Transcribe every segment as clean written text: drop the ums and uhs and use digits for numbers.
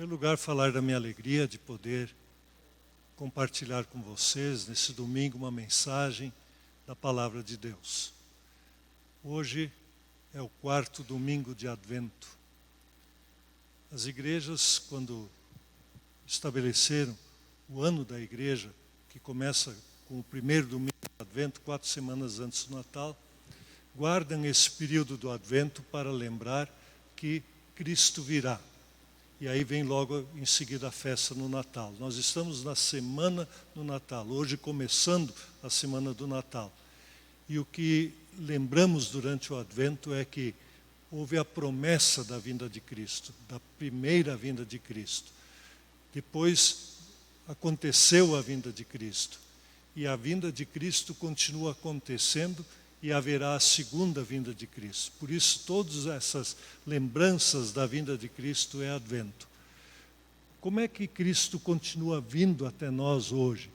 primeiro lugar, falar da minha alegria de poder compartilhar com vocês, nesse domingo, uma mensagem da Palavra de Deus. Hoje é o 4º domingo de Advento. As igrejas, quando estabeleceram o ano da igreja, que começa com o primeiro domingo de Advento, 4 semanas antes do Natal, guardam esse período do Advento para lembrar que Cristo virá. E aí vem logo em seguida a festa no Natal. Nós estamos na semana do Natal, hoje começando a semana do Natal. E o que lembramos durante o Advento é que houve a promessa da vinda de Cristo, da primeira vinda de Cristo. Depois aconteceu a vinda de Cristo. E a vinda de Cristo continua acontecendo e haverá a segunda vinda de Cristo. Por isso, todas essas lembranças da vinda de Cristo é Advento. Como é que Cristo continua vindo até nós hoje?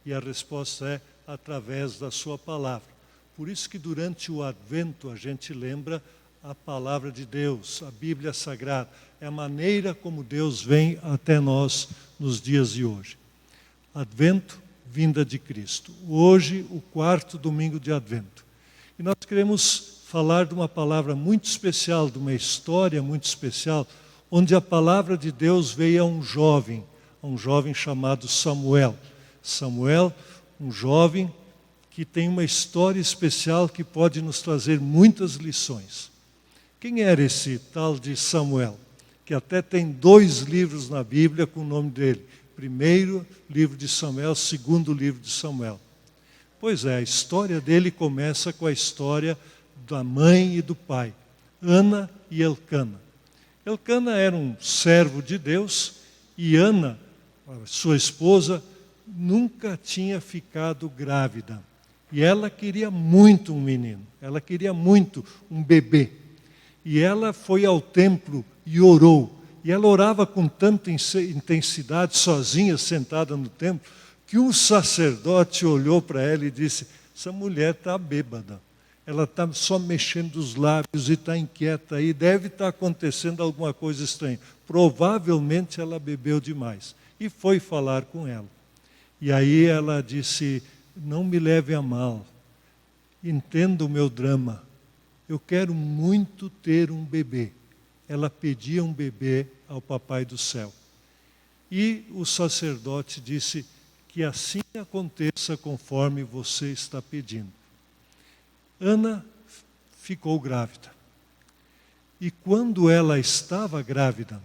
E a resposta é através da sua palavra. Por isso que durante o Advento a gente lembra a palavra de Deus, a Bíblia Sagrada. É a maneira como Deus vem até nós nos dias de hoje. Advento, vinda de Cristo. Hoje, o 4º domingo de Advento. E nós queremos falar de uma palavra muito especial, de uma história muito especial, onde a palavra de Deus veio a um jovem chamado Samuel. Samuel, um jovem que tem uma história especial que pode nos trazer muitas lições. Quem era esse tal de Samuel? Que até tem 2 livros na Bíblia com o nome dele. Primeiro livro de Samuel, segundo livro de Samuel. Pois é, a história dele começa com a história da mãe e do pai, Ana e Elcana. Elcana era um servo de Deus e Ana, sua esposa, nunca tinha ficado grávida. E ela queria muito um menino, ela queria muito um bebê. E ela foi ao templo e orou. E ela orava com tanta intensidade, sozinha, sentada no templo, que um sacerdote olhou para ela e disse: essa mulher está bêbada, ela está só mexendo os lábios e está inquieta aí, deve estar acontecendo alguma coisa estranha. Provavelmente ela bebeu demais. E foi falar com ela. E aí ela disse: não me leve a mal, entenda o meu drama, eu quero muito ter um bebê. Ela pedia um bebê ao Papai do Céu. E o sacerdote disse: que assim aconteça conforme você está pedindo. Ana ficou grávida. E quando ela estava grávida,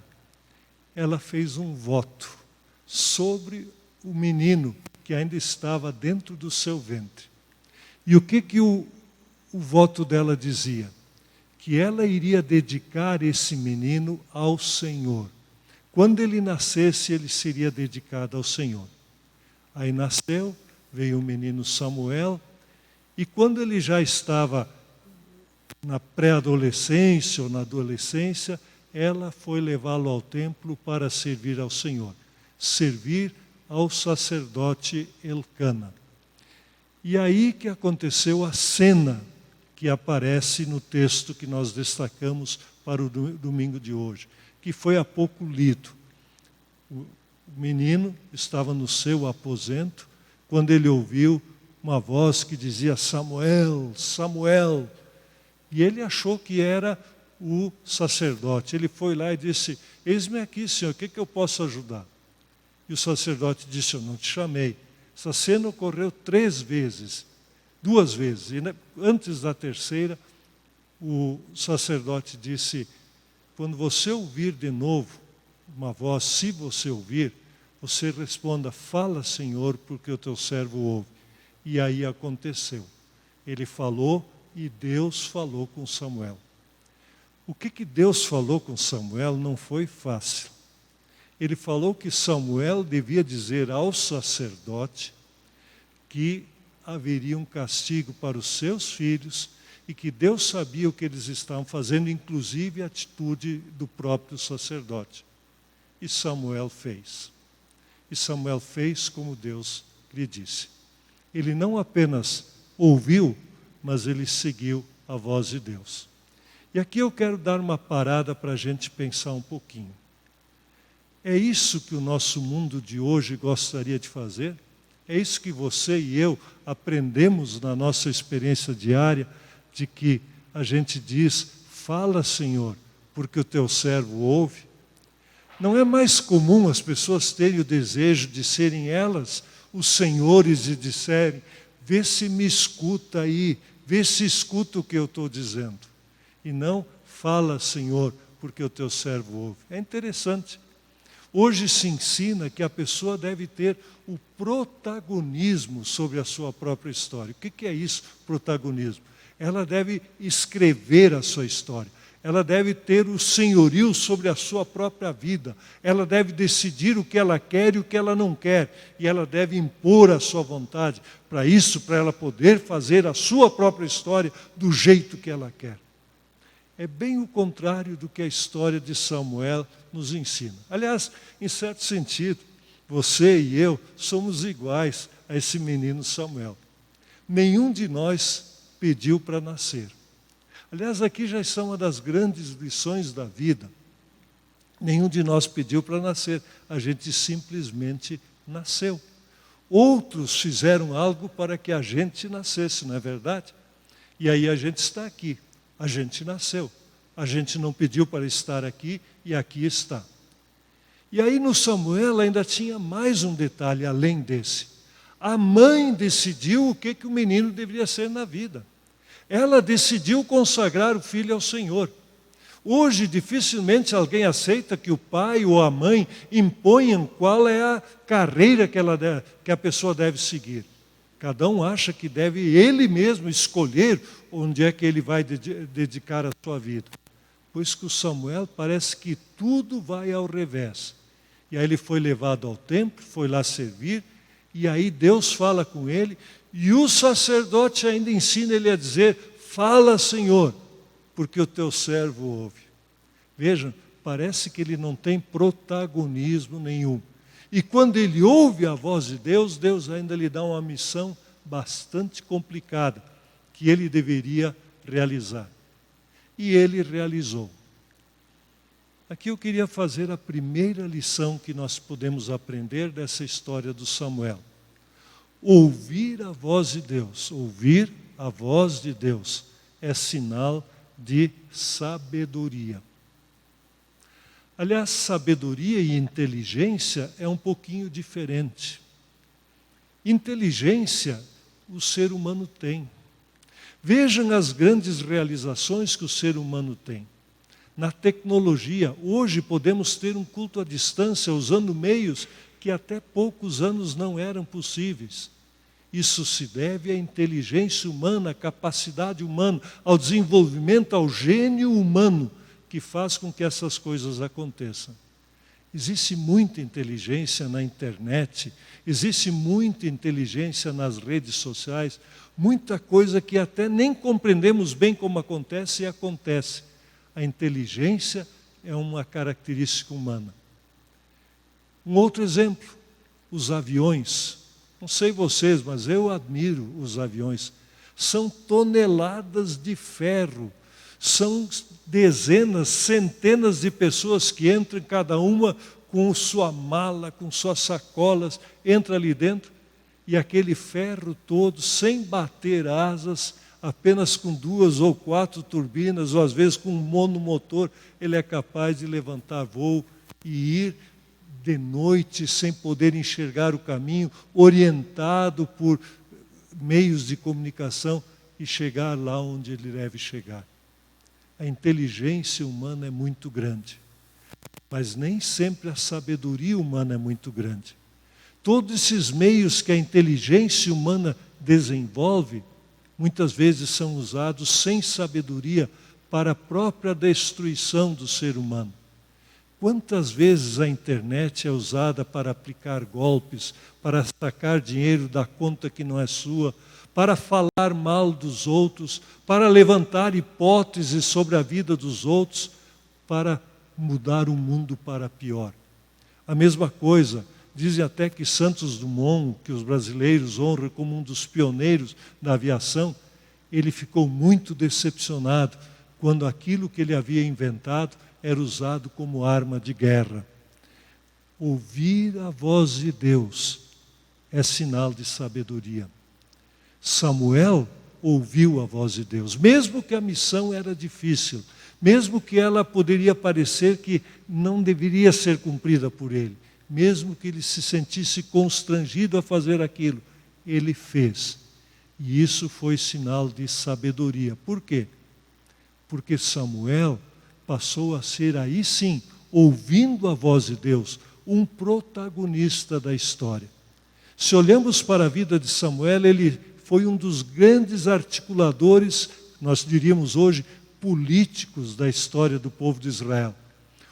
ela fez um voto sobre o menino que ainda estava dentro do seu ventre. E o que o voto dela dizia? Que ela iria dedicar esse menino ao Senhor. Quando ele nascesse, ele seria dedicado ao Senhor. Aí nasceu, veio o menino Samuel, e quando ele já estava na pré-adolescência ou na adolescência, ela foi levá-lo ao templo para servir ao Senhor, servir ao sacerdote Elcana. E aí que aconteceu a cena que aparece no texto que nós destacamos para o domingo de hoje, que foi há pouco lido. O menino estava no seu aposento, quando ele ouviu uma voz que dizia: Samuel, Samuel. E ele achou que era o sacerdote. Ele foi lá e disse: eis-me aqui, Senhor, o que eu posso ajudar? E o sacerdote disse: eu não te chamei. Essa cena ocorreu 3 vezes, 2 vezes. E antes da terceira, o sacerdote disse: quando você ouvir de novo uma voz, se você ouvir, você responda: fala, Senhor, porque o teu servo ouve. E aí aconteceu. Ele falou e Deus falou com Samuel. O que Deus falou com Samuel não foi fácil. Ele falou que Samuel devia dizer ao sacerdote que haveria um castigo para os seus filhos e que Deus sabia o que eles estavam fazendo, inclusive a atitude do próprio sacerdote. E Samuel fez. E Samuel fez como Deus lhe disse. Ele não apenas ouviu, mas ele seguiu a voz de Deus. E aqui eu quero dar uma parada para a gente pensar um pouquinho. É isso que o nosso mundo de hoje gostaria de fazer? É isso que você e eu aprendemos na nossa experiência diária, de que a gente diz, fala, Senhor, porque o teu servo ouve? Não é mais comum as pessoas terem o desejo de serem elas os senhores e disserem, vê se me escuta aí, vê se escuta o que eu estou dizendo. E não, fala, Senhor, porque o teu servo ouve. É interessante. Hoje se ensina que a pessoa deve ter o protagonismo sobre a sua própria história. O que é isso, protagonismo? Ela deve escrever a sua história. Ela deve ter o senhorio sobre a sua própria vida. Ela deve decidir o que ela quer e o que ela não quer. E ela deve impor a sua vontade. Para isso, para ela poder fazer a sua própria história do jeito que ela quer. É bem o contrário do que a história de Samuel nos ensina. Aliás, em certo sentido, você e eu somos iguais a esse menino Samuel. Nenhum de nós pediu para nascer. Aliás, aqui já está uma das grandes lições da vida. Nenhum de nós pediu para nascer, a gente simplesmente nasceu. Outros fizeram algo para que a gente nascesse, não é verdade? E aí a gente está aqui. A gente nasceu, a gente não pediu para estar aqui e aqui está. E aí no Samuel ainda tinha mais um detalhe além desse. A mãe decidiu o que o menino deveria ser na vida. Ela decidiu consagrar o filho ao Senhor. Hoje dificilmente alguém aceita que o pai ou a mãe imponham qual é a carreira que a pessoa deve seguir. Cada um acha que deve ele mesmo escolher onde é que ele vai dedicar a sua vida. Pois que o Samuel parece que tudo vai ao revés. E aí ele foi levado ao templo, foi lá servir, e aí Deus fala com ele, e o sacerdote ainda ensina ele a dizer, fala, Senhor, porque o teu servo ouve. Vejam, parece que ele não tem protagonismo nenhum. E quando ele ouve a voz de Deus, Deus ainda lhe dá uma missão bastante complicada, que ele deveria realizar. E ele realizou. Aqui eu queria fazer a primeira lição que nós podemos aprender dessa história do Samuel. Ouvir a voz de Deus, ouvir a voz de Deus é sinal de sabedoria. Aliás, sabedoria e inteligência é um pouquinho diferente. Inteligência o ser humano tem. Vejam as grandes realizações que o ser humano tem. Na tecnologia, hoje podemos ter um culto à distância usando meios que até poucos anos não eram possíveis. Isso se deve à inteligência humana, à capacidade humana, ao desenvolvimento, ao gênio humano que faz com que essas coisas aconteçam. Existe muita inteligência na internet, existe muita inteligência nas redes sociais, muita coisa que até nem compreendemos bem como acontece e acontece. A inteligência é uma característica humana. Um outro exemplo, os aviões. Não sei vocês, mas eu admiro os aviões. São toneladas de ferro. São dezenas, centenas de pessoas que entram, cada uma com sua mala, com suas sacolas, entra ali dentro, e aquele ferro todo, sem bater asas, apenas com 2 ou 4 turbinas, ou às vezes com um monomotor, ele é capaz de levantar voo e ir de noite sem poder enxergar o caminho, orientado por meios de comunicação e chegar lá onde ele deve chegar. A inteligência humana é muito grande, mas nem sempre a sabedoria humana é muito grande. Todos esses meios que a inteligência humana desenvolve, muitas vezes são usados sem sabedoria para a própria destruição do ser humano. Quantas vezes a internet é usada para aplicar golpes, para sacar dinheiro da conta que não é sua, para falar mal dos outros, para levantar hipóteses sobre a vida dos outros, para mudar o mundo para pior. A mesma coisa, dizem até que Santos Dumont, que os brasileiros honram como um dos pioneiros da aviação, ele ficou muito decepcionado quando aquilo que ele havia inventado era usado como arma de guerra. Ouvir a voz de Deus é sinal de sabedoria. Samuel ouviu a voz de Deus, mesmo que a missão era difícil, mesmo que ela poderia parecer que não deveria ser cumprida por ele, mesmo que ele se sentisse constrangido a fazer aquilo, ele fez. E isso foi sinal de sabedoria. Por quê? Porque Samuel passou a ser aí sim, ouvindo a voz de Deus, um protagonista da história. Se olhamos para a vida de Samuel, ele foi um dos grandes articuladores, nós diríamos hoje, políticos da história do povo de Israel.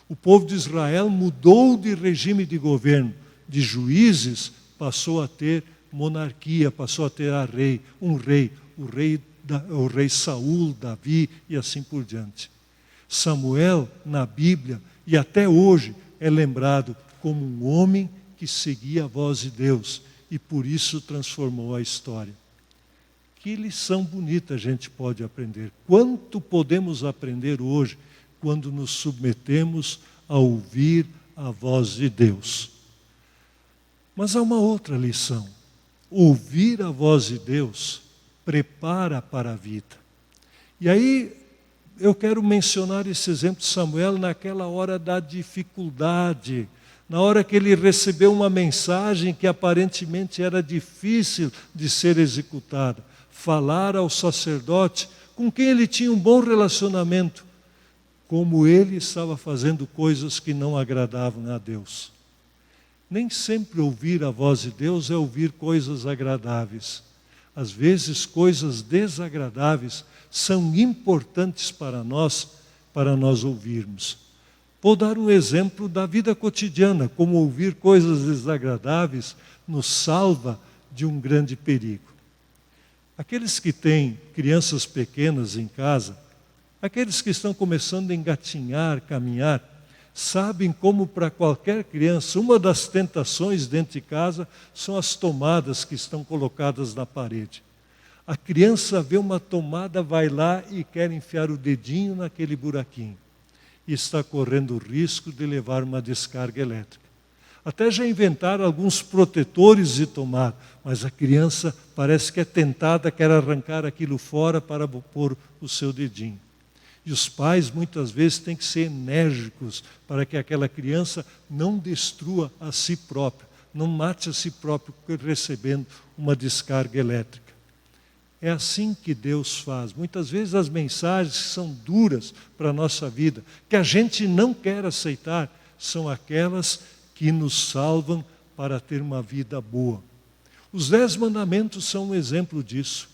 O povo de Israel mudou de regime de governo, de juízes, passou a ter monarquia, passou a ter o rei Saul, Davi e assim por diante. Samuel, na Bíblia, e até hoje, é lembrado como um homem que seguia a voz de Deus e por isso transformou a história. Que lição bonita a gente pode aprender. Quanto podemos aprender hoje quando nos submetemos a ouvir a voz de Deus. Mas há uma outra lição. Ouvir a voz de Deus prepara para a vida. E aí eu quero mencionar esse exemplo de Samuel naquela hora da dificuldade, na hora que ele recebeu uma mensagem que aparentemente era difícil de ser executada. Falar ao sacerdote com quem ele tinha um bom relacionamento, como ele estava fazendo coisas que não agradavam a Deus. Nem sempre ouvir a voz de Deus é ouvir coisas agradáveis. Às vezes, coisas desagradáveis são importantes para nós ouvirmos. Vou dar um exemplo da vida cotidiana, como ouvir coisas desagradáveis nos salva de um grande perigo. Aqueles que têm crianças pequenas em casa, aqueles que estão começando a engatinhar, caminhar, sabem como para qualquer criança, uma das tentações dentro de casa são as tomadas que estão colocadas na parede. A criança vê uma tomada, vai lá e quer enfiar o dedinho naquele buraquinho. E está correndo o risco de levar uma descarga elétrica. Até já inventaram alguns protetores de tomada, mas a criança parece que é tentada, quer arrancar aquilo fora para pôr o seu dedinho. E os pais muitas vezes têm que ser enérgicos para que aquela criança não destrua a si própria, não mate a si próprio recebendo uma descarga elétrica. É assim que Deus faz. Muitas vezes as mensagens que são duras para a nossa vida, que a gente não quer aceitar, são aquelas que nos salvam para ter uma vida boa. Os 10 mandamentos são um exemplo disso.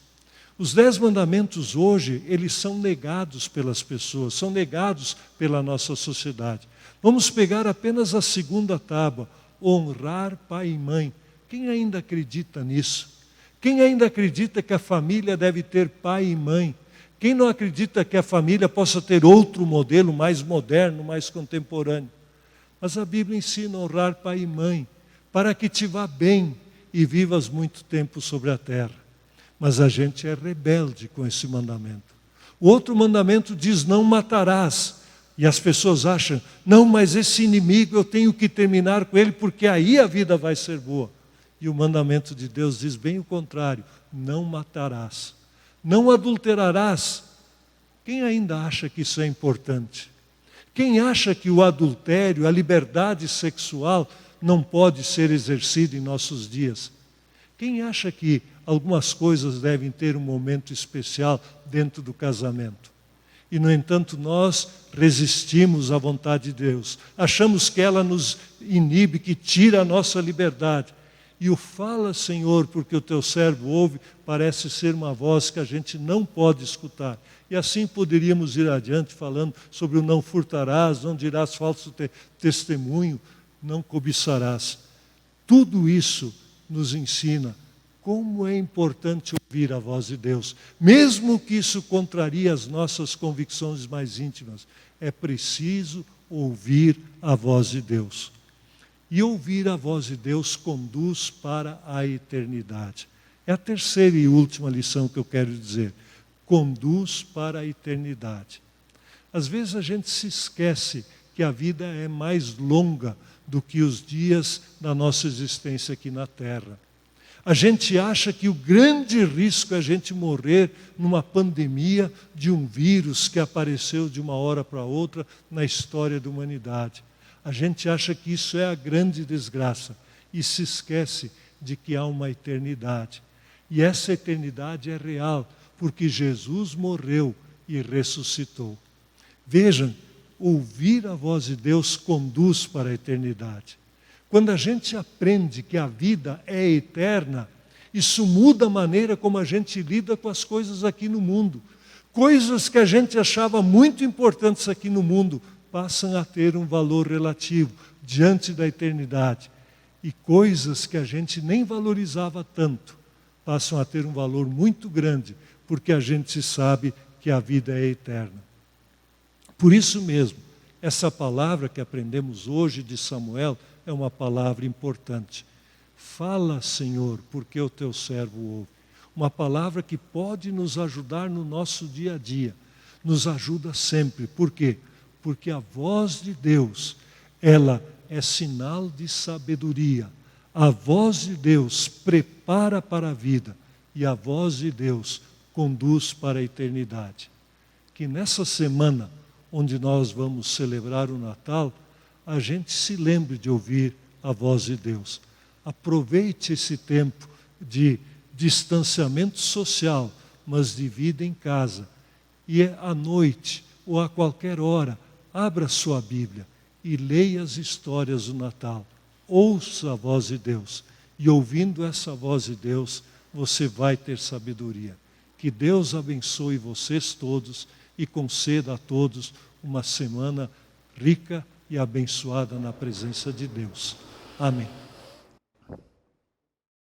Os 10 mandamentos hoje, eles são negados pelas pessoas, são negados pela nossa sociedade. Vamos pegar apenas a segunda tábua, honrar pai e mãe. Quem ainda acredita nisso? Quem ainda acredita que a família deve ter pai e mãe? Quem não acredita que a família possa ter outro modelo mais moderno, mais contemporâneo? Mas a Bíblia ensina a honrar pai e mãe, para que te vá bem e vivas muito tempo sobre a terra. Mas a gente é rebelde com esse mandamento. O outro mandamento diz, não matarás. E as pessoas acham, não, mas esse inimigo eu tenho que terminar com ele, porque aí a vida vai ser boa. E o mandamento de Deus diz bem o contrário, não matarás. Não adulterarás. Quem ainda acha que isso é importante? Quem acha que o adultério, a liberdade sexual não pode ser exercida em nossos dias? Quem acha que algumas coisas devem ter um momento especial dentro do casamento? E, no entanto, nós resistimos à vontade de Deus. Achamos que ela nos inibe, que tira a nossa liberdade. E o fala, Senhor, porque o teu servo ouve, parece ser uma voz que a gente não pode escutar. E assim poderíamos ir adiante falando sobre o não furtarás, não dirás falso testemunho, não cobiçarás. Tudo isso nos ensina como é importante ouvir a voz de Deus. Mesmo que isso contrarie as nossas convicções mais íntimas, é preciso ouvir a voz de Deus. E ouvir a voz de Deus conduz para a eternidade. É a terceira e última lição que eu quero dizer. Conduz para a eternidade. Às vezes a gente se esquece que a vida é mais longa do que os dias da nossa existência aqui na Terra. A gente acha que o grande risco é a gente morrer numa pandemia de um vírus que apareceu de uma hora para outra na história da humanidade. A gente acha que isso é a grande desgraça e se esquece de que há uma eternidade. E essa eternidade é real, porque Jesus morreu e ressuscitou. Vejam, ouvir a voz de Deus conduz para a eternidade. Quando a gente aprende que a vida é eterna, isso muda a maneira como a gente lida com as coisas aqui no mundo. Coisas que a gente achava muito importantes aqui no mundo passam a ter um valor relativo diante da eternidade. E coisas que a gente nem valorizava tanto passam a ter um valor muito grande, porque a gente sabe que a vida é eterna. Por isso mesmo, essa palavra que aprendemos hoje de Samuel é uma palavra importante. Fala, Senhor, porque o teu servo ouve. Uma palavra que pode nos ajudar no nosso dia a dia. Nos ajuda sempre. Por quê? Porque a voz de Deus, ela é sinal de sabedoria. A voz de Deus prepara para a vida e a voz de Deus conduz para a eternidade. Que nessa semana, onde nós vamos celebrar o Natal, a gente se lembre de ouvir a voz de Deus. Aproveite esse tempo de distanciamento social, mas de vida em casa. E à noite, ou a qualquer hora, abra sua Bíblia e leia as histórias do Natal. Ouça a voz de Deus. E ouvindo essa voz de Deus, você vai ter sabedoria. Que Deus abençoe vocês todos e conceda a todos uma semana rica e abençoada na presença de Deus. Amém.